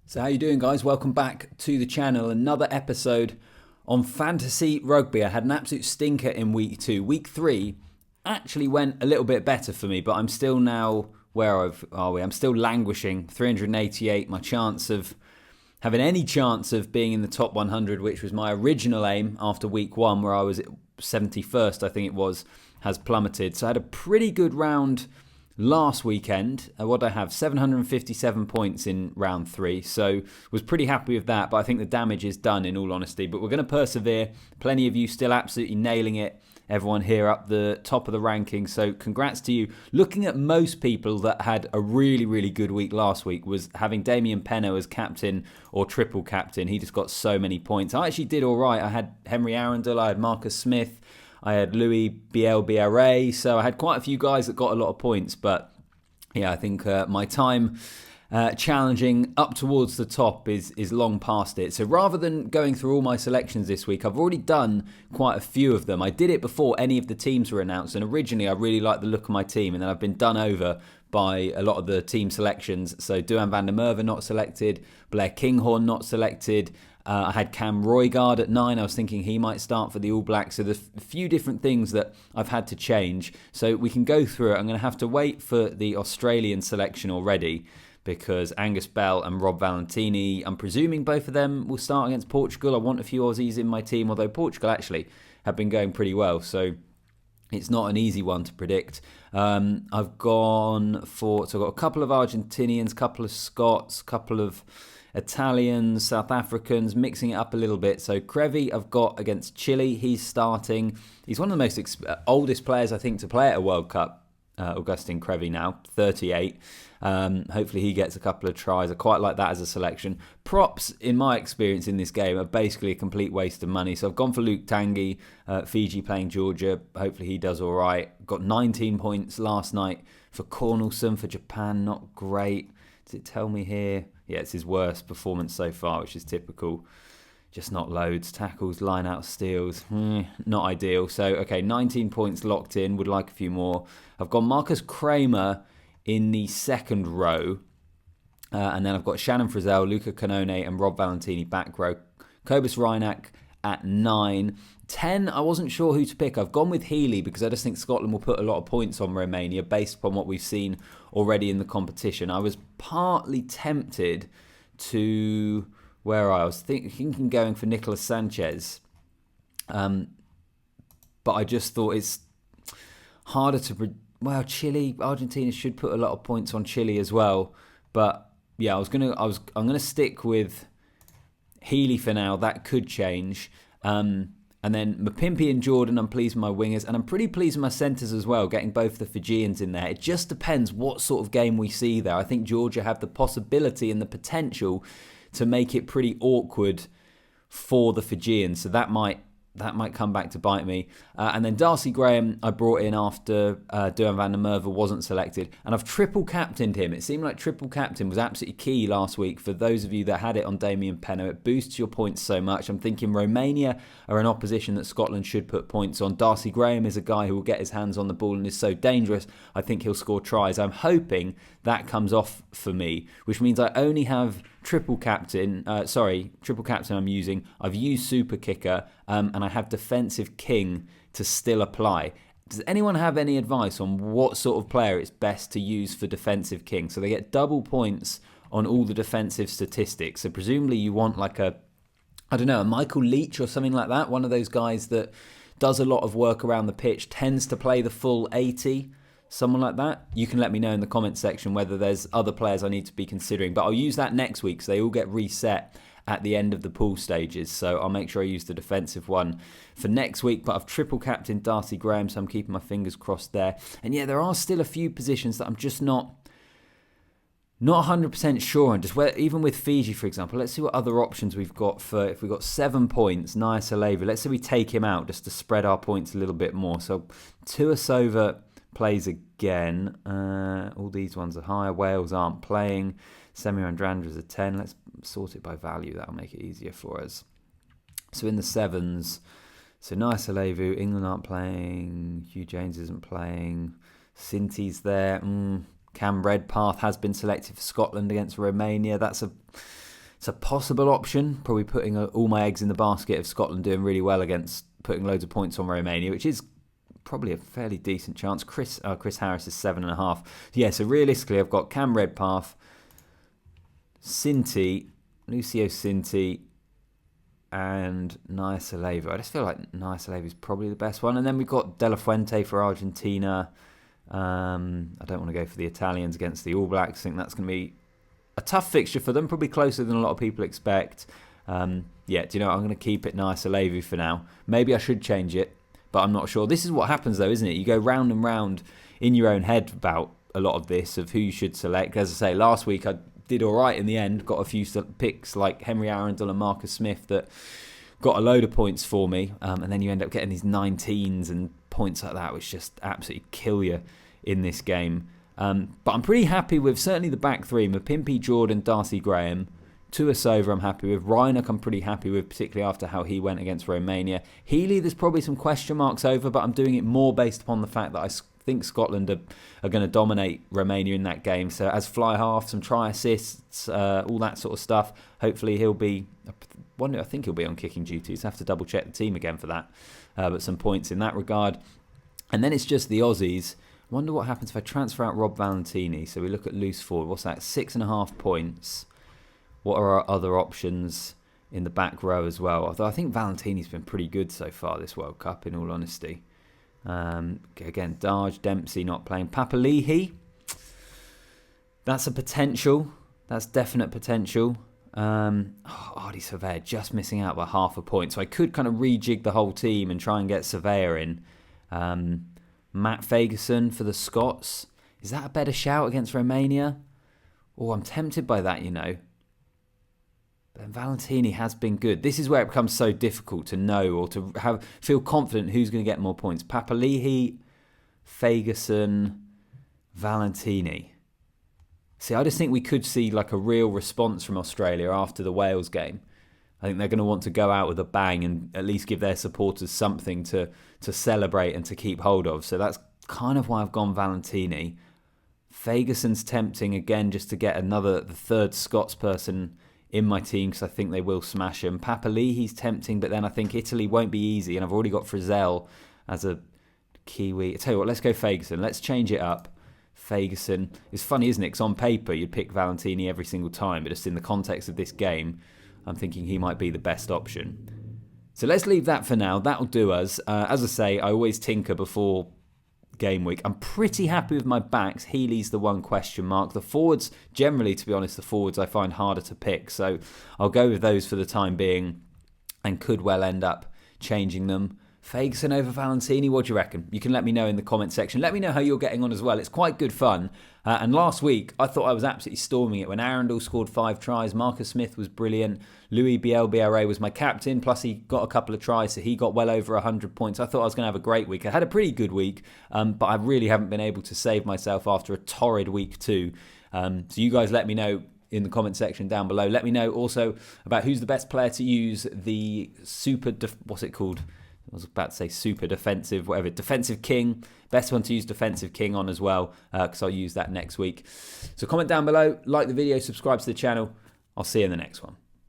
So how you doing, guys? Welcome back to the channel. Another episode on fantasy rugby. I had an absolute stinker in week 2. Week 3 actually went a little bit better for me, but I'm still now, are we? I'm still languishing. 388, my chance of having any chance of being in the top 100, which was my original aim after week 1, where I was at 71st, I think it was, has plummeted. So I had a pretty good round last weekend. What did I have? 757 points in round 3. So was pretty happy with that, but I think the damage is done in all honesty. But we're going to persevere. Plenty of you still absolutely nailing it. Everyone here up the top of the rankings. So congrats to you. Looking at most people that had a really, really good week last week was having Damien Penno as captain or triple captain. He just got so many points. I actually did all right. I had Henry Arundel. I had Marcus Smith. I had Louis Bielbiaré, so I had quite a few guys that got a lot of points. But yeah, I think my time challenging up towards the top is long past it. So rather than going through all my selections this week, I've already done quite a few of them. I did it before any of the teams were announced, and originally I really liked the look of my team, and then I've been done over by a lot of the team selections. So Duhan van der Merwe not selected, Blair Kinghorn not selected. I had Cam Roygaard at 9. I was thinking he might start for the All Blacks. So there's a few different things that I've had to change. So we can go through it. I'm going to have to wait for the Australian selection already because Angus Bell and Rob Valentini, I'm presuming both of them will start against Portugal. I want a few Aussies in my team, although Portugal actually have been going pretty well. So it's not an easy one to predict. I've gone for, so I've got a couple of Argentinians, a couple of Scots, a couple of Italians, South Africans, mixing it up a little bit. So Crevi I've got against Chile. He's starting. He's one of the most oldest players, I think, to play at a World Cup, Augustin Crevi now, 38. Hopefully he gets a couple of tries. I quite like that as a selection. Props, in my experience in this game, are basically a complete waste of money. So I've gone for Luke Tanguy, Fiji playing Georgia. Hopefully he does all right. Got 19 points last night for Cornelson for Japan. Not great. Does it tell me here? Yeah, it's his worst performance so far, which is typical. Just not loads. Tackles, line-out steals, not ideal. So, okay, 19 points locked in. Would like a few more. I've got Marcus Kramer in the second row. And then I've got Shannon Frizzell, Luca Canone, and Rob Valentini back row. Cobus Reinach at 9. 10, I wasn't sure who to pick. I've gone with Healy because I just think Scotland will put a lot of points on Romania based upon what we've seen already in the competition. I was partly tempted to I was thinking going for Nicolas Sanchez. But I just thought it's harder to... Well, Chile, Argentina should put a lot of points on Chile as well. But yeah, I'm gonna stick with Healy for now. That could change. And then Mapimpi and Jordan, I'm pleased with my wingers. And I'm pretty pleased with my centres as well, getting both the Fijians in there. It just depends what sort of game we see there. I think Georgia have the possibility and the potential to make it pretty awkward for the Fijians. So that might come back to bite me. And then Darcy Graham I brought in after Duhan van der Merwe wasn't selected. And I've triple captained him. It seemed like triple captain was absolutely key last week. For those of you that had it on Damien Penno, it boosts your points so much. I'm thinking Romania are an opposition that Scotland should put points on. Darcy Graham is a guy who will get his hands on the ball and is so dangerous. I think he'll score tries. I'm hoping that comes off for me, which means I only have triple captain I'm using. I've used super kicker and I have defensive king to still apply. Does anyone have any advice on what sort of player it's best to use for defensive king? So they get double points on all the defensive statistics. So presumably you want like a Michael Leach or something like that. One of those guys that does a lot of work around the pitch, tends to play the full 80. Someone like that. You can let me know in the comments section whether there's other players I need to be considering. But I'll use that next week so they all get reset at the end of the pool stages. So I'll make sure I use the defensive one for next week. But I've triple captained Darcy Graham, so I'm keeping my fingers crossed there. And yeah, there are still a few positions that I'm just not 100% sure on. Just where, even with Fiji, for example, let's see what other options we've got for, if we've got 7 points, Nia Salevi. Let's say we take him out just to spread our points a little bit more. So Tuasova plays again. All these ones are higher. Wales aren't playing. Semir Andrandra's a 10. Let's sort it by value. That'll make it easier for us. So in the 7s, so Nice Alevu, England aren't playing. Hugh James isn't playing. Sinti's there. Cam Redpath has been selected for Scotland against Romania. That's a It's a possible option, probably putting all my eggs in the basket of Scotland doing really well against putting loads of points on Romania, which is probably a fairly decent chance. Chris Harris is 7.5. Yeah, so realistically, I've got Cam Redpath, Lucio Cinti, and Naya Saleva. I just feel like Naya Saleva is probably the best one. And then we've got De La Fuente for Argentina. I don't want to go for the Italians against the All Blacks. I think that's going to be a tough fixture for them, probably closer than a lot of people expect. Do you know, I'm going to keep it Naya Saleva for now. Maybe I should change it, but I'm not sure. This is what happens though, isn't it? You go round and round in your own head about a lot of this, of who you should select. As I say, last week I did all right in the end, got a few picks like Henry Arundel and Marcus Smith that got a load of points for me, and then you end up getting these 19s and points like that, which just absolutely kill you in this game. But I'm pretty happy with certainly the back three. Mapimpi, Jordan, Darcy Graham. Tuasova I'm happy with. Reinach I'm pretty happy with, particularly after how he went against Romania. Healy, there's probably some question marks over, but I'm doing it more based upon the fact that I think Scotland are going to dominate Romania in that game. So as fly half, some try assists, all that sort of stuff. Hopefully I think he'll be on kicking duties. I have to double check the team again for that. But some points in that regard. And then it's just the Aussies. Wonder what happens if I transfer out Rob Valentini. So we look at loose forward. What's that? 6.5 points. What are our other options in the back row as well? Although I think Valentini's been pretty good so far this World Cup, in all honesty. Again, Darge, Dempsey not playing. Papali'i. That's a potential. That's definite potential. Ardy Surveyor just missing out by half a point. So I could kind of rejig the whole team and try and get Surveyor in. Matt Fagerson for the Scots. Is that a better shout against Romania? Oh, I'm tempted by that, you know. But Valentini has been good. This is where it becomes so difficult to know or to feel confident who's going to get more points. Papali'i, Fagerson, Valentini. See, I just think we could see like a real response from Australia after the Wales game. I think they're going to want to go out with a bang and at least give their supporters something to celebrate and to keep hold of. So that's kind of why I've gone Valentini. Fagerson's tempting again just to get the third Scots person in my team because I think they will smash him. Papali'i's tempting, but then I think Italy won't be easy, and I've already got Frizzell as a Kiwi. I tell you what, let's go Fagerson. Let's change it up. Fagerson. It's funny, isn't it? Because on paper you'd pick Valentini every single time, but just in the context of this game, I'm thinking he might be the best option. So let's leave that for now. That'll do us. As I say, I always tinker before game week. I'm pretty happy with my backs. Healy's the one question mark. The forwards, generally, to be honest, the forwards I find harder to pick. So I'll go with those for the time being and could well end up changing them. Fagerson over Valentini, what do you reckon? You can let me know in the comment section. Let me know how you're getting on as well. It's quite good fun. And last week, I thought I was absolutely storming it when Arundel scored 5 tries. Marcus Smith was brilliant. Louis Bielbiaré was my captain. Plus, he got a couple of tries, so he got well over 100 points. I thought I was going to have a great week. I had a pretty good week, but I really haven't been able to save myself after a torrid week 2. So you guys let me know in the comment section down below. Let me know also about who's the best player to use the what's it called? I was about to say super defensive, whatever. Defensive King. Best one to use Defensive King on as well, because I'll use that next week. So comment down below, like the video, subscribe to the channel. I'll see you in the next one.